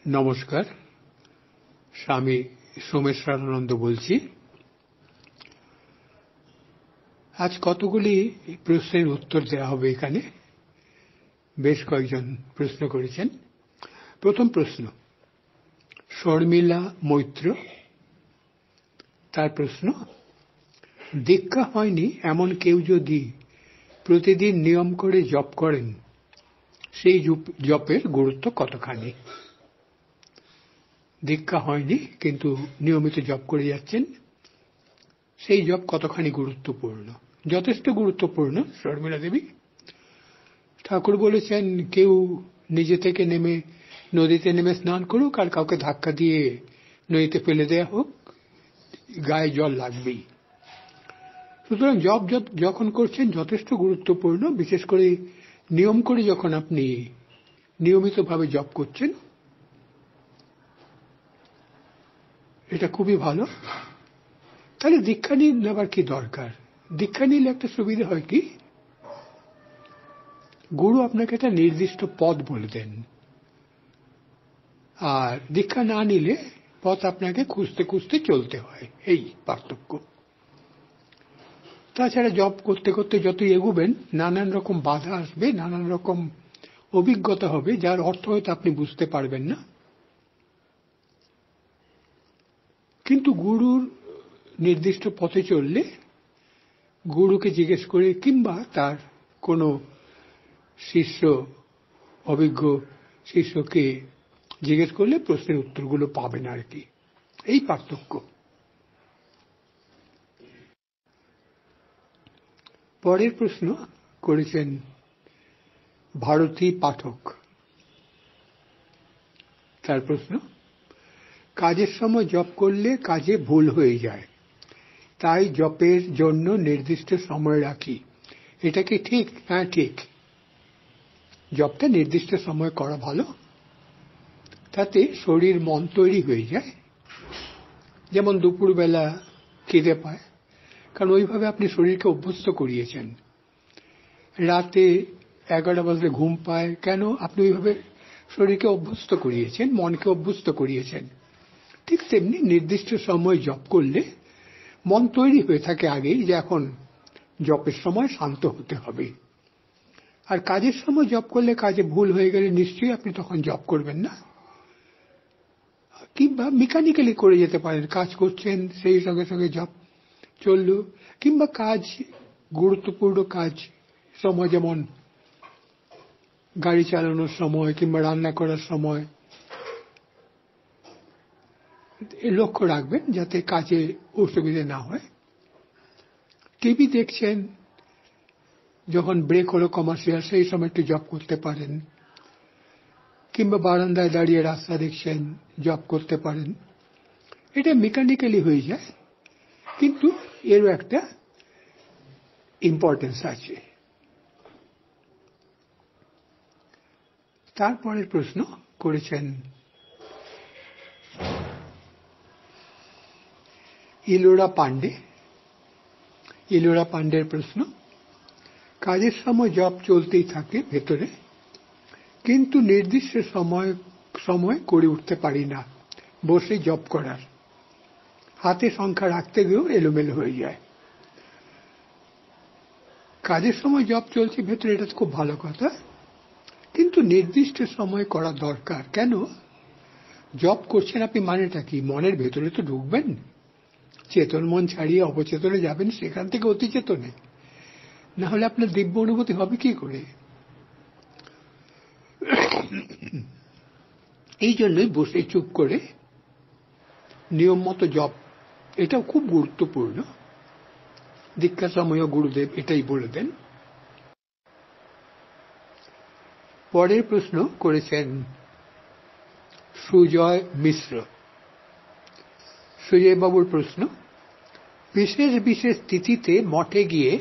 নমস্কার, স্বামী সোমেশ্বরানন্দ বলছি। আজ কতগুলি প্রশ্নের উত্তর দেওয়া হবে। এখানে বেশ কয়েকজন প্রশ্ন করেছেন। প্রথম প্রশ্ন শর্মিলা মৈত্র, তার প্রশ্ন, দীক্ষা হয়নি এমন কেউ যদি প্রতিদিন নিয়ম করে জপ করেন, সেই জপের গুরুত্ব কতখানি? দীক্ষা হয়নি কিন্তু নিয়মিত জপ করে যাচ্ছেন, সেই জপ কতখানি গুরুত্বপূর্ণ? যথেষ্ট গুরুত্বপূর্ণ শর্মিলা দেবী। ঠাকুর বলেছেন কেউ নিজে থেকে নেমে নদীতে নেমে স্নান করুক, আর কাউকে ধাক্কা দিয়ে নদীতে ফেলে দেয়া হোক, গায়ে জল লাগবেই। সুতরাং জপ যখন করছেন যথেষ্ট গুরুত্বপূর্ণ। বিশেষ করে নিয়ম করে যখন আপনি নিয়মিতভাবে জপ করছেন, এটা খুবই ভালো। তাহলে দীক্ষা নেবার কি দরকার? দীক্ষা নিলে একটা সুবিধা হয় কি, গুরু আপনাকে একটা নির্দিষ্ট পথ বলে দেন, আর দীক্ষা না নিলে পথ আপনাকে খুঁজতে খুঁজতে চলতে হয়, এই পার্থক্য। তাছাড়া জপ করতে করতে যতই এগোবেন নানান রকম বাধা আসবে, নানান রকম অভিজ্ঞতা হবে, যার অর্থ হয়তো আপনি বুঝতে পারবেন না। কিন্তু গুরুর নির্দিষ্ট পথে চললে গুরুকে জিজ্ঞেস করে কিংবা তার কোনো শিষ্য, অভিজ্ঞ শিষ্যকে জিজ্ঞেস করলে প্রশ্নের উত্তরগুলো পাবেন আর কি, এই পার্থক্য। পরের প্রশ্ন করেছেন ভারতী পাঠক, তার প্রশ্ন, কাজের সময় জপ করলে কাজে ভুল হয়ে যায়, তাই জপের জন্য নির্দিষ্ট সময় রাখি, এটা কি ঠিক? হ্যাঁ, ঠিক। জপটা নির্দিষ্ট সময় করা ভালো, তাতে শরীর মন তৈরি হয়ে যায়। যেমন দুপুরবেলা খিদে পায়, কারণ ওইভাবে আপনি শরীরকে অভ্যস্ত করিয়েছেন। রাতে 11 বাজলে ঘুম পায়, কেন? আপনি ওইভাবে শরীরকে অভ্যস্ত করিয়েছেন, মনকে অভ্যস্ত করিয়েছেন। ঠিক তেমনি নির্দিষ্ট সময় জপ করলে মন তৈরি হয়ে থাকে আগেই যে এখন জপের সময় শান্ত হতে হবে। আর কাজের সময় জপ করলে কাজে ভুল হয়ে গেলে নিশ্চয়ই আপনি তখন জপ করবেন না, কিংবা মেকানিক্যালি করে যেতে পারেন। কাজ করছেন, সেই সঙ্গে সঙ্গে জপ চলল, কিংবা কাজ, গুরুত্বপূর্ণ কাজ সময়, যেমন গাড়ি চালানোর সময় কিংবা রান্না করার সময়, লক্ষ্য রাখবেন যাতে কাজে অসুবিধে না হয়। টিভি দেখছেন, যখন ব্রেক হলো কমার্শিয়াল, সেই সময় একটু জপ করতে পারেন, কিংবা বারান্দায় দাঁড়িয়ে রাস্তা দেখছেন, জপ করতে পারেন। এটা মেকানিক্যালি হয়ে যায়, কিন্তু এরও একটা ইম্পর্টেন্স আছে। তারপরের প্রশ্ন করেছেন ইলোরা পান্ডে। ইলোরা পান্ডের প্রশ্ন, কাজের সময় জপ চলতেই থাকে ভেতরে, কিন্তু নির্দিষ্ট সময় করে উঠতে পারি না বসে জপ করার, হাতে সংখ্যা রাখতে গিয়েও এলোমেলো হয়ে যায়। কাজের সময় জপ চলছে ভেতরে, এটা খুব ভালো কথা, কিন্তু নির্দিষ্ট সময় করা দরকার। কেন? জপ করছেন আপনি, মানেটা কি? মনের ভেতরে তো ঢুকবেন, চেতন মন ছাড়িয়ে অবচেতনে যাবেন, সেখান থেকে অতি চেতনে, না হলে আপনার দিব্য অনুভূতি হবে কি করে? এই জন্যই বসে চুপ করে নিয়ম মতো জপ, এটাও খুব গুরুত্বপূর্ণ। দীক্ষার সময়ও গুরুদেব এটাই বলে দেন। পরের প্রশ্ন করেছেন সুজয় মিশ্র। সুজয় বাবুর প্রশ্ন, বিশেষ বিশেষ তিথিতে মঠে গিয়ে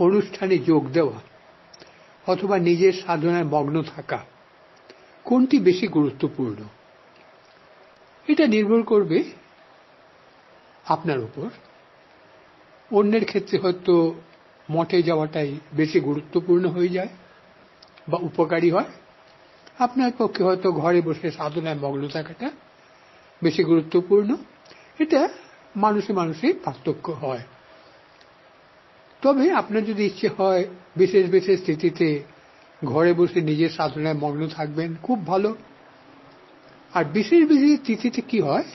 অনুষ্ঠানে যোগ দেওয়া অথবা নিজের সাধনায় মগ্ন থাকা, কোনটি বেশি গুরুত্বপূর্ণ? এটা নির্ভর করবে আপনার উপর। অন্যের ক্ষেত্রে হয়তো মঠে যাওয়াটাই বেশি গুরুত্বপূর্ণ হয়ে যায় বা উপকারী হয়, আপনার পক্ষে হয়তো ঘরে বসে সাধনায় মগ্ন থাকাটা বেশি গুরুত্বপূর্ণ। এটা মানুষে মানুষে পার্থক্য হয়। তবে আপনার যদি ইচ্ছে হয় বিশেষ বিশেষ স্থিতিতে ঘরে বসে নিজের সাধনায় মগ্ন থাকবেন, খুব ভালো। আর বিশেষ বিশেষ তিথিতে কি হয়,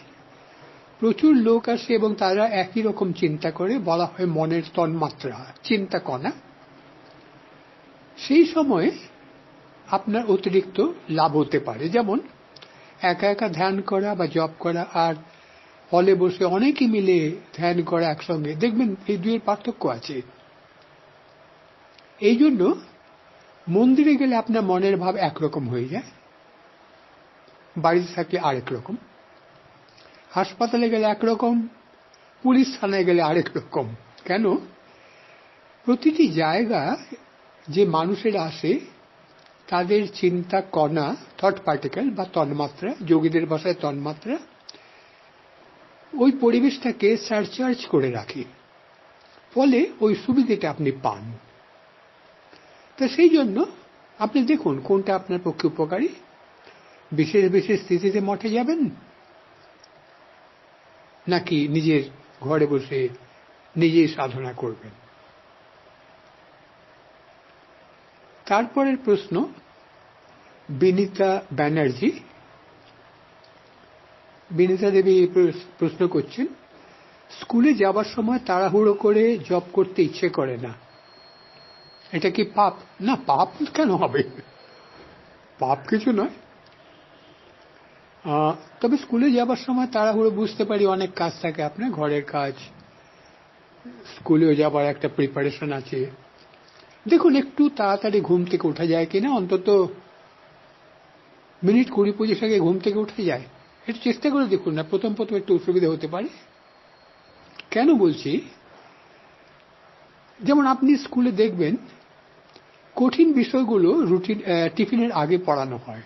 প্রচুর লোক আসে এবং তারা একই রকম চিন্তা করে, বলা হয় মনের তন্মাত্রা, চিন্তা কণা। সেই সময়ে আপনার অতিরিক্ত লাভ হতে পারে। যেমন একা একা ধ্যান করা বা জপ করা আর হলে বসে অনেকে মিলে ধ্যান করা একসঙ্গে, দেখবেন এই দুইয়ের পার্থক্য আছে। এই জন্য মন্দিরে গেলে আপনার মনের ভাব একরকম হয়ে যায়, বাড়িতে থাকলে আরেক রকম, হাসপাতালে গেলে একরকম, পুলিশ থানায় গেলে আরেক রকম। কেন? প্রতিটি জায়গা যে মানুষেরা আসে তাদের চিন্তা কণা, থট পার্টিকেল বা তন্মাত্রা, যোগীদের ভাষায় তন্মাত্রা, ওই পরিবেশটাকে সারচার্জ করে রাখে, ফলে ওই সুবিধাটা আপনি পান। তা সেই জন্য আপনি দেখুন কোনটা আপনার পক্ষে উপকারী। বিশেষ বিশেষ স্থিতিতে মঠে যাবেন নাকি নিজের ঘরে বসে নিজেই সাধনা করবেন। তারপরের প্রশ্ন বিনীতা ব্যানার্জি। বিনীতা দেবী প্রশ্ন করছেন, স্কুলে যাবার সময় তাড়াহুড়ো করে জব করতে ইচ্ছে করে না, এটা কি পাপ? না, পাপ কেন হবে, পাপ কিছু নয়। তবে স্কুলে যাবার সময় তাড়াহুড়ো বুঝতে পারি, অনেক কাজ থাকে আপনার, ঘরের কাজ, স্কুলেও যাবার একটা প্রিপারেশন আছে। দেখুন একটু তাড়াতাড়ি ঘুম থেকে ওঠা যায় কিনা, অন্তত মিনিট 20-25 আগে ঘুম থেকে উঠে যায়, একটু চেষ্টা করে দেখুন না। প্রথম প্রথম একটু অসুবিধা হতে পারে। কেন বলছি, যেমন আপনি স্কুলে দেখবেন কঠিন বিষয়গুলো রুটিন টিফিনের আগে পড়ানো হয়,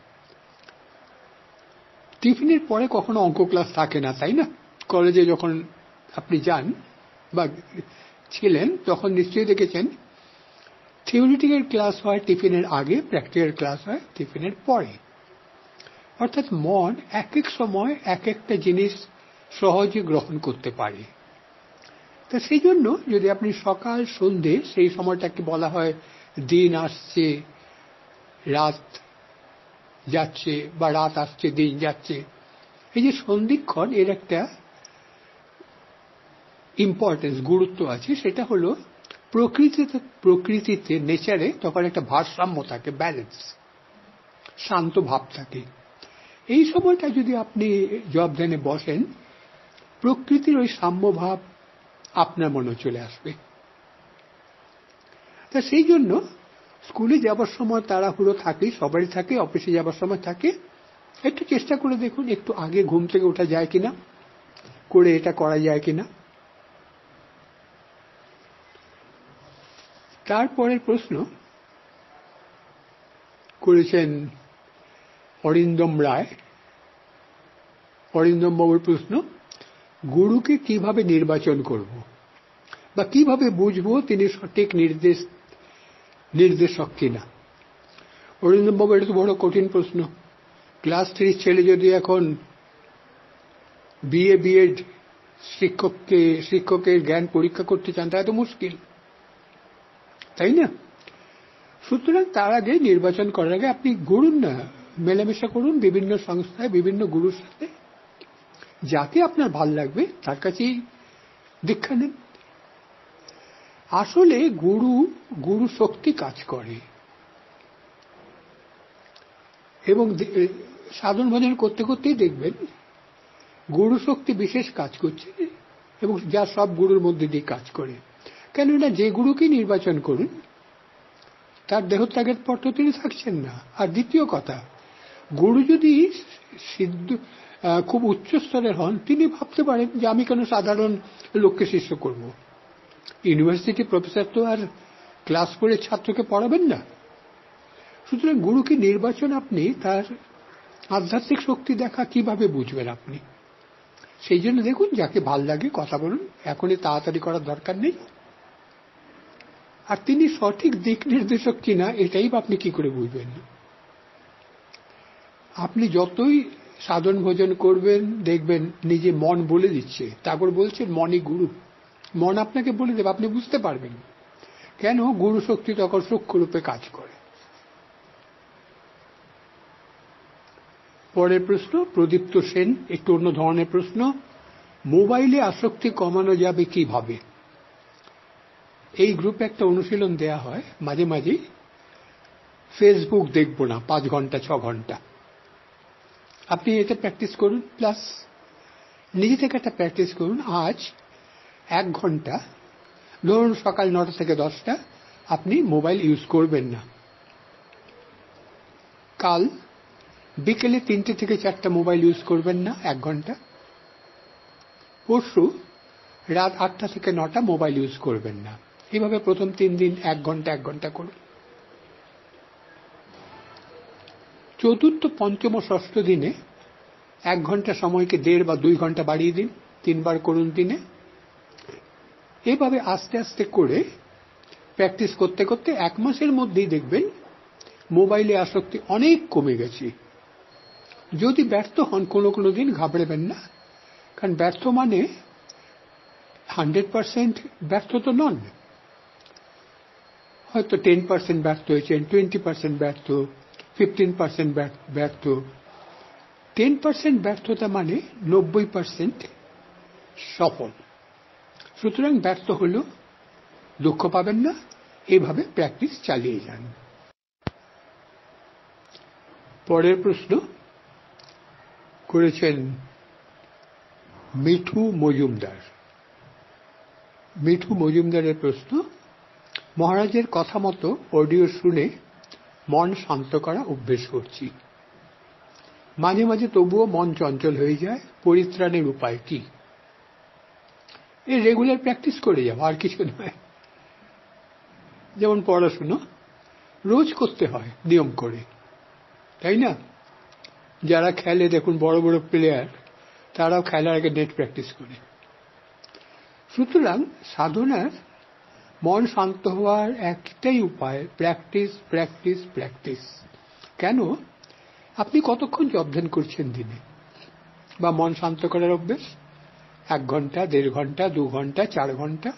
টিফিনের পরে কখনো অঙ্ক ক্লাস থাকে না, তাই না? কলেজে যখন আপনি যান বা ছিলেন তখন নিশ্চয়ই দেখেছেন থিওরিটিক্যাল ক্লাস হয় টিফিনের আগে, প্র্যাকটিক্যাল ক্লাস হয় টিফিনের পরে। অর্থাৎ মন এক এক সময় এক একটা জিনিস সহজে গ্রহণ করতে পারে। তা সেই জন্য যদি আপনি সকাল সন্ধে, সেই সময়টাকে বলা হয় দিন আসছে রাত যাচ্ছে বা রাত আসছে দিন যাচ্ছে, এই যে সন্ধিক্ষণ, এর একটা ইম্পর্টেন্স, গুরুত্ব আছে। সেটা হলো প্রকৃতিতে নেচারে তখন একটা ভারসাম্য থাকে, ব্যালেন্স, শান্ত ভাব থাকে। এই সময়টা যদি আপনি জব ধ্যানে বসেন, প্রকৃতির ওই সাম্যভাব আপনার মনে চলে আসবে। তা সেই জন্য স্কুলে যাবার সময় তাড়াহুড়ো থাকে, সবারই থাকে, অফিসে যাবার সময় থাকে, একটু চেষ্টা করে দেখুন একটু আগে ঘুম থেকে ওঠা যায় কিনা, করে এটা করা যায় কিনা। তারপরের প্রশ্ন করেছেন অরিন্দম রায়। অরিন্দম বাবুর প্রশ্ন, গুরুকে কিভাবে নির্বাচন করব বা কিভাবে বুঝবো তিনি সঠিক নির্দেশক কিনা? অরিন্দম বাবু, এটা তো বড় কঠিন প্রশ্ন। ক্লাস 3 ছেলে যদি এখন বিএড শিক্ষকের জ্ঞান পরীক্ষা করতে চান, তা এত মুশকিল, তাই না? সুতরাং তার আগে, নির্বাচন করার আগে আপনি ঘুরুন না, মেলামেশা করুন বিভিন্ন সংস্থায়, বিভিন্ন গুরুর সাথে, যাকে আপনার ভাল লাগবে তার কাছেই দীক্ষা নেন। আসলে গুরু শক্তি কাজ করে এবং সাধন ভজন করতে করতেই দেখবেন গুরু শক্তি বিশেষ কাজ করছে, এবং যা সব গুরুর মধ্যে দিয়ে কাজ করে। কেননা যে গুরুকে নির্বাচন করুন তার দেহত্যাগের পর তো তিনি থাকছেন না। আর দ্বিতীয় কথা, গুরু যদি খুব উচ্চ স্তরের হন, তিনি ভাবতে পারেন যে আমি কেন সাধারণ লোককে শিষ্য করব। ইউনিভার্সিটি প্রফেসর তো আর ক্লাস করে ছাত্রকে পড়াবেন না। সুতরাং গুরুকে নির্বাচন আপনি তার আধ্যাত্মিক শক্তি দেখা কিভাবে বুঝবেন আপনি? সেই জন্য দেখুন যাকে ভাল লাগে কথা বলুন, এখনই তাড়াতাড়ি করার দরকার নেই। আর তিনি সঠিক দিক নির্দেশক কিনা এটাই আপনি কি করে বুঝবেন? আপনি যতই সাধন ভোজন করবেন দেখবেন নিজে মন বলে দিচ্ছে। তারপর বলছেন মনই গুরু। মন আপনাকে বলে দেবে, আপনি বুঝতে পারবেন কেন গুরু শক্তি তখন সূক্ষ্ম রূপে কাজ করে। পরের প্রশ্ন প্রদীপ্ত সেন, একটু অন্য ধরনের প্রশ্ন। মোবাইলে আসক্তি কমানো যাবে কিভাবে? এই গ্রুপে একটা অনুশীলন দেয়া হয় মাঝে মাঝে, ফেসবুক দেখব না 5 ঘন্টা 6 ঘন্টা। আপনি এটা প্র্যাকটিস করুন, প্লাস নিজে থেকে একটা প্র্যাকটিস করুন। আজ 1 ঘন্টা, ধরুন সকাল 9টা থেকে 10টা আপনি মোবাইল ইউজ করবেন না। কাল বিকেলে 3টে থেকে 4টা মোবাইল ইউজ করবেন না 1 ঘন্টা। পরশু রাত 8টা থেকে 9টা মোবাইল ইউজ করবেন না। এইভাবে প্রথম 3 দিন 1 ঘন্টা 1 ঘন্টা করুন। চতুর্থ, পঞ্চম ও ষষ্ঠ দিনে 1 ঘন্টা সময়কে 1.5 বা 2 ঘন্টা বাড়িয়ে দিন। 3 বার করুন দিনে। এভাবে আস্তে আস্তে করে প্র্যাকটিস করতে করতে 1 মাসের মধ্যেই দেখবেন মোবাইলে আসক্তি অনেক কমে গেছে। যদি ব্যর্থ হন কোনো কোনো দিন ঘাবড়াবেন না, কারণ ব্যর্থ মানে 100% ব্যর্থ তো নন। হয়তো 10% ব্যর্থ হয়েছেন, 20% ব্যর্থ, 15% ব্যর্থ। 10% ব্যর্থতা মানে 90% সফল। সুতরাং ব্যর্থ হলেও দুঃখ পাবেন না, এভাবে প্র্যাকটিস চালিয়ে যান। পরের প্রশ্ন করেছেন মিঠু মজুমদার। মিঠু মজুমদারের প্রশ্ন, মহারাজের কথা মতো অডিও শুনে মন শান্ত করা অভ্যেস করছি, মাঝে মাঝে তবুও মন চঞ্চল হয়ে যায়, পরিত্রাণের উপায় কি? এই রেগুলার প্র্যাকটিস করে যাও, আর কিছু নয়। যেমন পড়াশুনো রোজ করতে হয় নিয়ম করে, তাই না? যারা খেলে দেখুন, বড় বড় প্লেয়ার, তারাও খেলার আগে নেট প্র্যাকটিস করে। সুতরাং সাধনার মন শান্ত হওয়ার একটাই উপায়, প্র্যাকটিস প্র্যাকটিস প্র্যাকটিস। কেন? আপনি কতক্ষণ জপ ধ্যান করছেন দিনে, বা মন শান্ত করার অভ্যেস? 1 ঘন্টা, 1.5 ঘন্টা, 2 ঘন্টা, 4 ঘন্টা।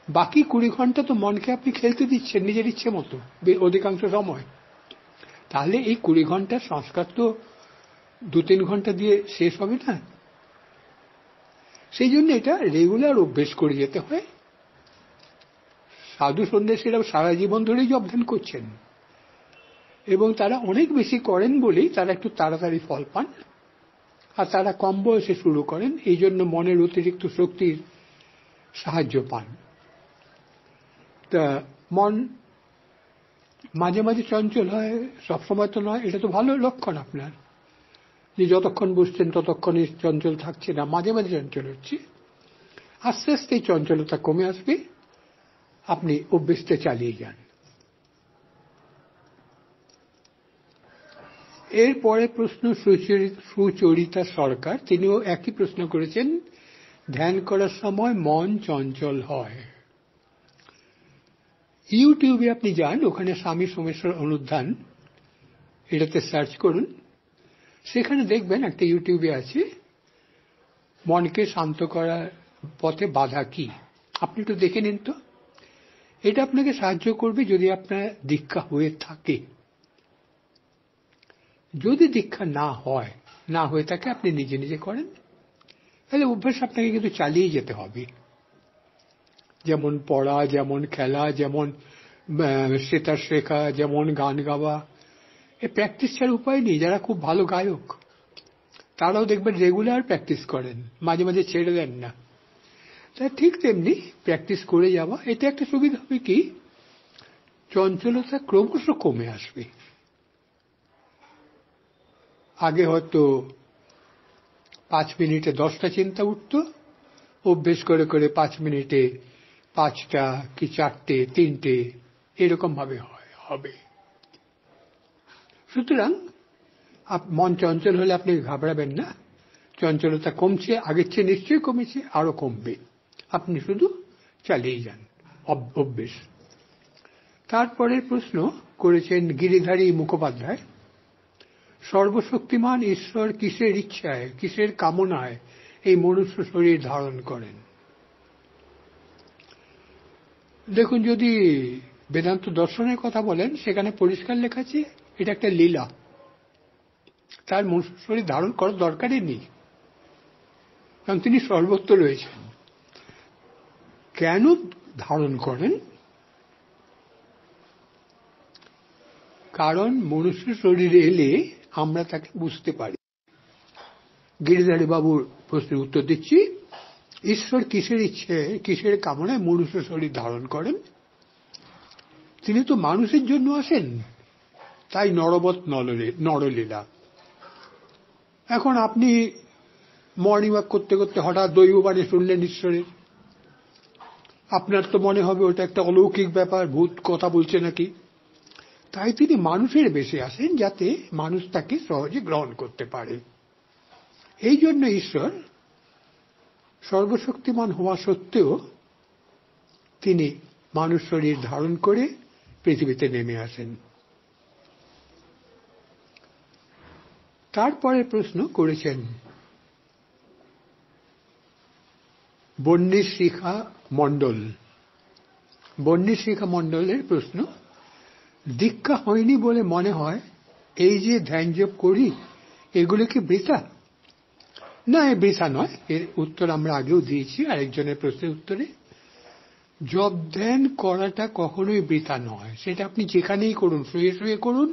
বাকি 20 ঘন্টা তো মনকে আপনি খেলতে দিচ্ছেন নিজের ইচ্ছে মতো অধিকাংশ সময়। তাহলে এই 20 ঘন্টার সংস্কার তো 2-3 ঘন্টা দিয়ে শেষ হবে না। সেই জন্য এটা রেগুলার অভ্যেস করে যেতে হয়। সাধু সন্ন্যাসীরাও সারা জীবন ধরেই জপ ধ্যান করছেন, এবং তারা অনেক বেশি করেন বলেই তারা একটু তাড়াতাড়ি ফল পান, আর তারা কম বয়সে শুরু করেন, এই জন্য মনের অতিরিক্ত শক্তির সাহায্য পান। তা মন মাঝে মাঝে চঞ্চল হয়, সবসময় তো নয়। এটা তো ভালো লক্ষণ আপনার, যে যতক্ষণ বসছেন ততক্ষণই চঞ্চল থাকছে না, মাঝে মাঝে চঞ্চল হচ্ছে। আস্তে আস্তে এই চঞ্চলতা কমে আসবে, আপনি অভ্যেসটা চালিয়ে যান। এরপরে প্রশ্ন সুচরিতা সরকার, তিনিও একই প্রশ্ন করেছেন, ধ্যান করার সময় মন চঞ্চল হয়। ইউটিউবে আপনি যান, ওখানে স্বামী সোমেশ্বর অনুধ্যান এটাতে সার্চ করুন, সেখানে দেখবেন একটা ইউটিউবে আছে মনকে শান্ত করার পথে বাধা কি। আপনি একটু দেখে নিন তো। এটা আপনাকে সাহায্য করবে যদি আপনার দীক্ষা হয়ে থাকে। যদি দীক্ষা না হয়ে থাকে, আপনি নিজে নিজে করেন, তাহলে অভ্যাস আপনাকে কিন্তু চালিয়ে যেতে হবে। যেমন পড়া, যেমন খেলা, যেমন সেতার শেখা, যেমন গান গাওয়া, এই প্র্যাকটিস ছাড়া উপায় নেই। যারা খুব ভালো গায়ক তারাও দেখবেন রেগুলার প্র্যাকটিস করেন, মাঝে মাঝে ছেড়ে দেন না। তাই ঠিক তেমনি প্র্যাকটিস করে যাওয়া, এটা একটা সুবিধা হবে কি, চঞ্চলতা ক্রমশ কমে আসবে। আগে হয়তো 5 মিনিটে 10টা চিন্তা উঠত, অভ্যেস করে করে 5 মিনিটে 5টা কি 4টে 3টে এরকম ভাবে হবে। সুতরাং মন চঞ্চল হলে আপনি ঘাবড়াবেন না, চঞ্চলতা কমছে, আগের চেয়ে নিশ্চয়ই কমেছে, আরো কমবে। আপনি শুধু চালিয়ে যান অভ্যেস। তারপরে প্রশ্ন করেছেন গিরিধারী মুখোপাধ্যায়, সর্বশক্তিমান ঈশ্বর কিসের ইচ্ছায়, কিসের কামনায় এই মনুষ্য শরীর ধারণ করেন? দেখুন, যদি বেদান্ত দর্শনের কথা বলেন, সেখানে পরিষ্কার লেখা আছে এটা একটা লীলা। তার মনুষ্য শরীর ধারণ করার দরকারই নেই, কারণ তিনি সর্বত্র রয়েছেন। কেন ধারণ করেন? কারণ মনুষ্য শরীরে এলে আমরা তাকে বুঝতে পারি। গিরিধারী বাবুর প্রশ্নের উত্তর দিচ্ছি। ঈশ্বর কিসের ইচ্ছে, কিসের কামনায় মনুষ্য শরীর ধারণ করেন? তিনি তো মানুষের জন্য আসেন, তাই নরবৎ নরলীলা। এখন আপনি মর্নিং ওয়াক করতে করতে হঠাৎ দৈববাণী শুনলেন ঈশ্বরের, আপনার তো মনে হবে ওটা একটা অলৌকিক ব্যাপার, ভূত কথা বলছে নাকি। তাই তিনি মানুষের বেশে আসেন, যাতে মানুষ তাকে সহজে গ্রহণ করতে পারে। এই জন্য ঈশ্বর সর্বশক্তিমান হওয়া সত্ত্বেও তিনি মানুষ শরীর ধারণ করে পৃথিবীতে নেমে আসেন। তারপরে প্রশ্ন করেছেন বন্যী শিখা মণ্ডল। বন্যী শিখা মণ্ডলের প্রশ্ন, দীক্ষা হয়নি বলে মনে হয় এই যে ধ্যান জপ করি এগুলো কি বৃথা? না, এ বৃথা নয়। এর উত্তর আমরা আগেও দিয়েছি আরেকজনের প্রশ্নের উত্তরে। জপ ধ্যান করাটা কখনোই বৃথা নয়। সেটা আপনি যেখানেই করুন, শুয়ে শুয়ে করুন,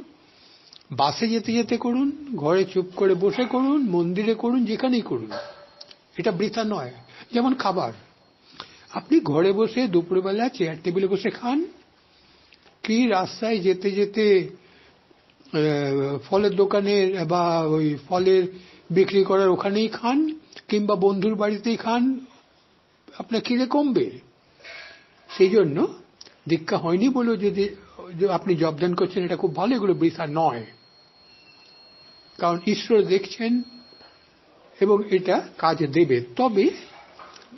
বাসে যেতে যেতে করুন, ঘরে চুপ করে বসে করুন, মন্দিরে করুন, যেখানেই করুন, এটা বৃথা নয়। যেমন খাবার, আপনি ঘরে বসে দুপুরবেলা চেয়ার টেবিলে বসে খান, কি রাস্তায় যেতে যেতে ফলের দোকানের বা ওই ফলের বিক্রি করার ওখানেই খান, কিংবা বন্ধুর বাড়িতেই খান, আপনার খিদে কমবে। সেই জন্য দীক্ষা হয়নি বলেও যদি আপনি জবদান করছেন, এটা খুব ভালো, এগুলো বৃথা নয়। কারণ ঈশ্বর দেখছেন এবং এটা কাজ দেবে। তবে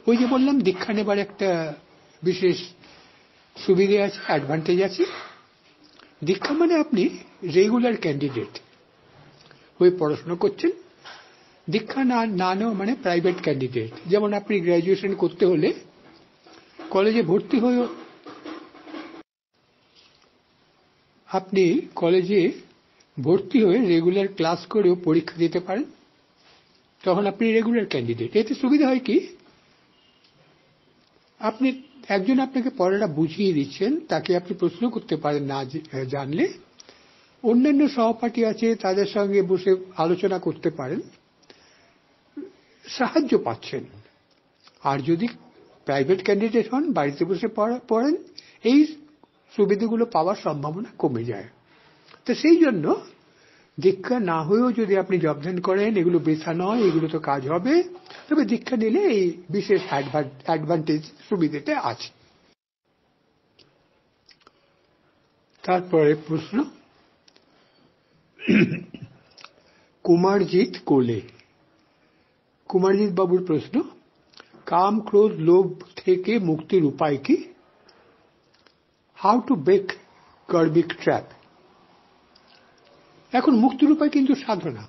ওই যে বললাম, দীক্ষা নেবার একটা বিশেষ সুবিধে আছে, অ্যাডভান্টেজ আছে। দীক্ষা মানে আপনি রেগুলার ক্যান্ডিডেট হয়ে পড়াশোনা করছেন। দীক্ষা না নেওয়া মানে প্রাইভেট ক্যান্ডিডেট। যেমন আপনি গ্র্যাজুয়েশন করতে হলে কলেজে ভর্তি হয়ে, আপনি কলেজে ভর্তি হয়ে রেগুলার ক্লাস করেও পরীক্ষা দিতে পারেন, তখন আপনি রেগুলার ক্যান্ডিডেট। এতে সুবিধা হয় কি, আপনি একজন আপনাকে পড়াটা বুঝিয়ে দিচ্ছেন, তাকে আপনি প্রশ্ন করতে পারেন না জানলে। অন্যান্য সহপাঠী আছে, তাদের সঙ্গে বসে আলোচনা করতে পারেন, সাহায্য পাচ্ছেন। আর যদি প্রাইভেট ক্যান্ডিডেট হন, বাড়িতে বসে পড়েন, এই সুবিধাগুলো পাওয়ার সম্ভাবনা কমে যায়। তো সেই জন্য দীক্ষা না হয়েও যদি আপনি জবদান করেন, এগুলো বৃথা নয়, এগুলো তো কাজ হবে। তবে দীক্ষা নিলে এই বিশেষ অ্যাডভান্টেজ, সুবিধাটা আছে। তারপরে প্রশ্ন কুমারজিৎ কোলে। কুমারজিৎ বাবুর প্রশ্ন, কাম ক্রোধ লোভ থেকে মুক্তির উপায় কি? How to break karmic trap. এখন মুক্তির উপায় কিন্তু সাধনা।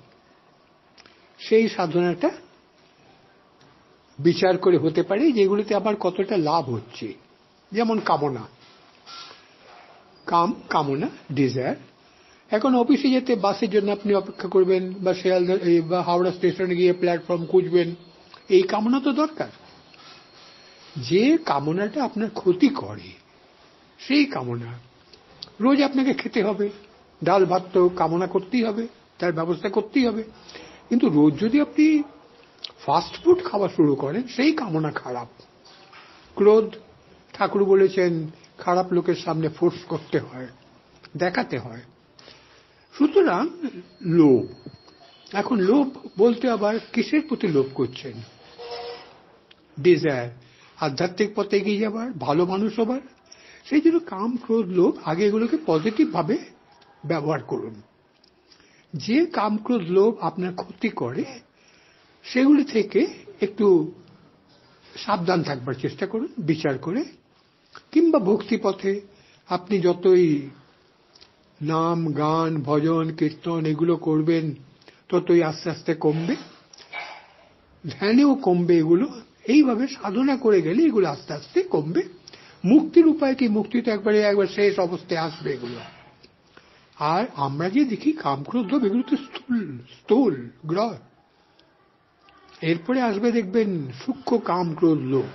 সেই সাধনাটা বিচার করে হতে পারে যেগুলিতে আবার কতটা লাভ হচ্ছে। যেমন কামনা, ডিজায়ার। এখন অফিসে যেতে বাসের জন্য আপনি অপেক্ষা করবেন, বা শিয়ালদা বা হাওড়া স্টেশনে গিয়ে প্ল্যাটফর্ম খুঁজবেন, এই কামনা তো দরকার। যে কামনাটা আপনার ক্ষতি করে, সেই কামনা, রোজ আপনাকে খেতে হবে, ডাল ভাত তো কামনা করতেই হবে, তার ব্যবস্থা করতেই হবে। কিন্তু রোজ যদি আপনি ফাস্ট ফুড খাওয়া শুরু করেন, সেই কামনা খারাপ। ক্রোধ, ঠাকুর বলেছেন, খারাপ লোকের সামনে ফোর্স করতে হয়, দেখাতে হয়। সুতরাং লোভ। এখন লোভ বলতে আবার কিসের প্রতি লোভ করছেন? ডিজায়ার, আধ্যাত্মিক পথে এগিয়ে যাবার, ভালো মানুষ হবার। সেই জন্য কাম ক্রোধ লোভ, আগে এগুলোকে পজিটিভ ভাবে ব্যবহার করুন। যে কাম ক্রোধ লোভ আপনার ক্ষতি করে, সেগুলি থেকে একটু সাবধান থাকবার চেষ্টা করুন, বিচার করে। কিংবা ভক্তি পথে আপনি যতই নাম গান ভজন কীর্তন এগুলো করবেন, ততই আস্তে আস্তে কমবে, ধ্যানেও কমবে এগুলো। এইভাবে সাধনা করে গেলে এগুলো আস্তে আস্তে কমবে। মুক্তির উপায় কি? মুক্তি তো একবার শেষ অবস্থায় আসবে এগুলো। আর আমরা যে দেখি কামক্রোধ এগুলো তো স্থূল গ্রহ, এরপরে আসবে দেখবেন সূক্ষ্ম কামক্রোধ লোভ।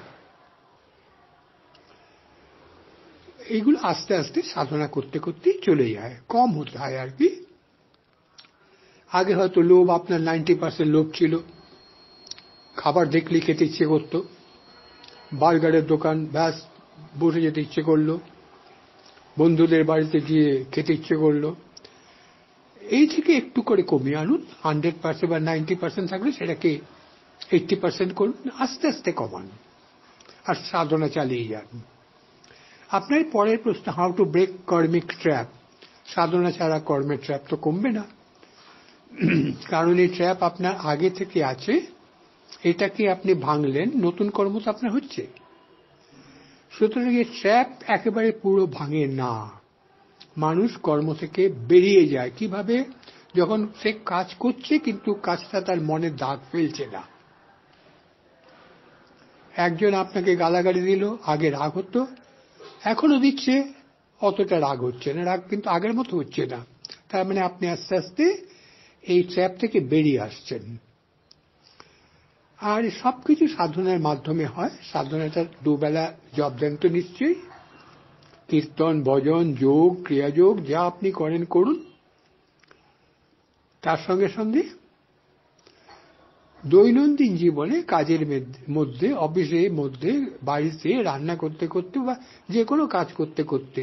এইগুলো আস্তে আস্তে সাধনা করতে করতেই চলে যায়, কম হতে হয় আর কি। আগে হয়তো লোভ আপনার 90% লোভ ছিল, খাবার দেখলেই খেতে ইচ্ছে করতো, বার্গারের দোকান ব্যাস বসে যেতে ইচ্ছে করলো, বন্ধুদের বাড়িতে গিয়ে খেতে ইচ্ছে করলো। এই থেকে একটু করে কমিয়ে আনুন, 100% বা 90% থাকলে সেটাকে 80% করুন, আস্তে আস্তে কমান আর সাধনা চালিয়ে যান। আপনার পরের প্রশ্ন, হাউ টু ব্রেক কর্মিক ট্র্যাপ। সাধনা ছাড়া কর্মের ট্র্যাপ তো কমবে না, কারণ এই ট্র্যাপ আপনার আগে থেকে আছে, এটাকে আপনি ভাঙলেন, নতুন কর্ম তো আপনার হচ্ছে। সুতরাং এই ট্র্যাপ একেবারে পুরো ভাঙে না, মানুষ কর্ম থেকে বেরিয়ে যায়। কিভাবে? যখন সে কাজ করছে কিন্তু কাজটা তার মনে দাগ ফেলছে না। একজন আপনাকে গালাগালি দিল, আগে রাগ হতো, এখনো দিচ্ছে, অতটা রাগ হচ্ছে না, রাগ কিন্তু আগের মতো হচ্ছে না। তার মানে আপনি আস্তে আস্তে এই ট্র্যাপ থেকে বেরিয়ে আসছেন। আর সবকিছু সাধনার মাধ্যমে হয়। সাধনাটা দুবেলা জপ দেন তো নিশ্চয়ই, কীর্তন ভজন যোগ ক্রিয়াযোগ যা আপনি করেন করুন, তার সঙ্গে সঙ্গে দৈনন্দিন জীবনে কাজের মধ্যে, অফিসের মধ্যে, বাড়িতে রান্না করতে করতে বা যে কোনো কাজ করতে করতে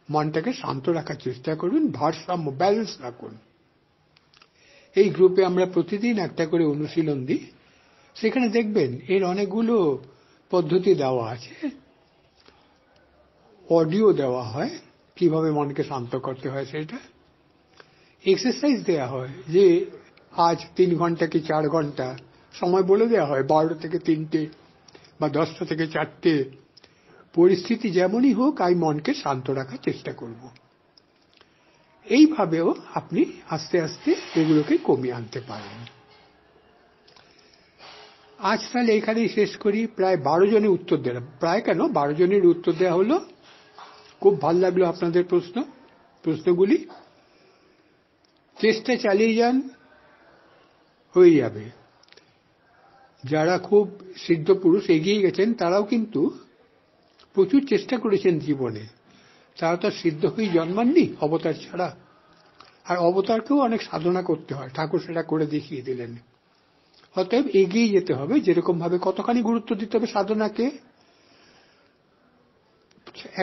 মনটাকে শান্ত রাখার চেষ্টা করুন, ভারসাম্য ব্যালেন্স রাখুন। এই গ্রুপে আমরা প্রতিদিন একটা করে অনুশীলন দিই, সেখানে দেখবেন এর অনেকগুলো পদ্ধতি দেওয়া আছে, অডিও দেওয়া হয় কিভাবে মনকে শান্ত করতে হয়, সেটা এক্সারসাইজ দেওয়া হয় যে আজ 3 ঘন্টা কি 4 ঘন্টা সময় বলে দেওয়া হয়, 12টা থেকে 3টে বা 10টা থেকে 4টে, পরিস্থিতি যেমনই হোক আমি মনকে শান্ত রাখার চেষ্টা করব। এইভাবেও আপনি আস্তে আস্তে এগুলোকে কমিয়ে আনতে পারেন। আজ তাহলে এখানেই শেষ করি। প্রায় 12 জনের উত্তর দিলাম, প্রায় কেন 12 জনের উত্তর দেওয়া হলো। খুব ভালো লাগলো আপনাদের প্রশ্নগুলি। চেষ্টা চালিয়ে যান, হয়ে যাবে। যারা খুব সিদ্ধ পুরুষ এগিয়ে গেছেন তারাও কিন্তু প্রচুর চেষ্টা করেছেন জীবনে, তারা তো সিদ্ধ হয়ে জন্মাননি অবতার ছাড়া। আর অবতারকেও অনেক সাধনা করতে হয়, ঠাকুর সেটা করে দেখিয়ে দিলেন। অতএব এগিয়ে যেতে হবে। যেরকম ভাবে কতখানি গুরুত্ব দিতে হবে সাধনাকে,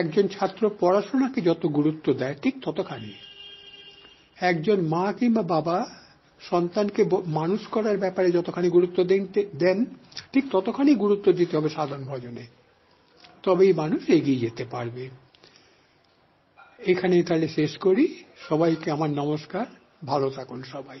একজন ছাত্র পড়াশোনাকে যত গুরুত্ব দেয় ঠিক ততখানি, একজন মা কিংবা বাবা সন্তানকে মানুষ করার ব্যাপারে যতখানি গুরুত্ব দেন ঠিক ততখানি গুরুত্ব দিতে হবে সাধন ভজনে, তবেই মানুষ এগিয়ে যেতে পারবে। এখানেই তাহলে শেষ করি। সবাইকে আমার নমস্কার, ভালো থাকুন সবাই।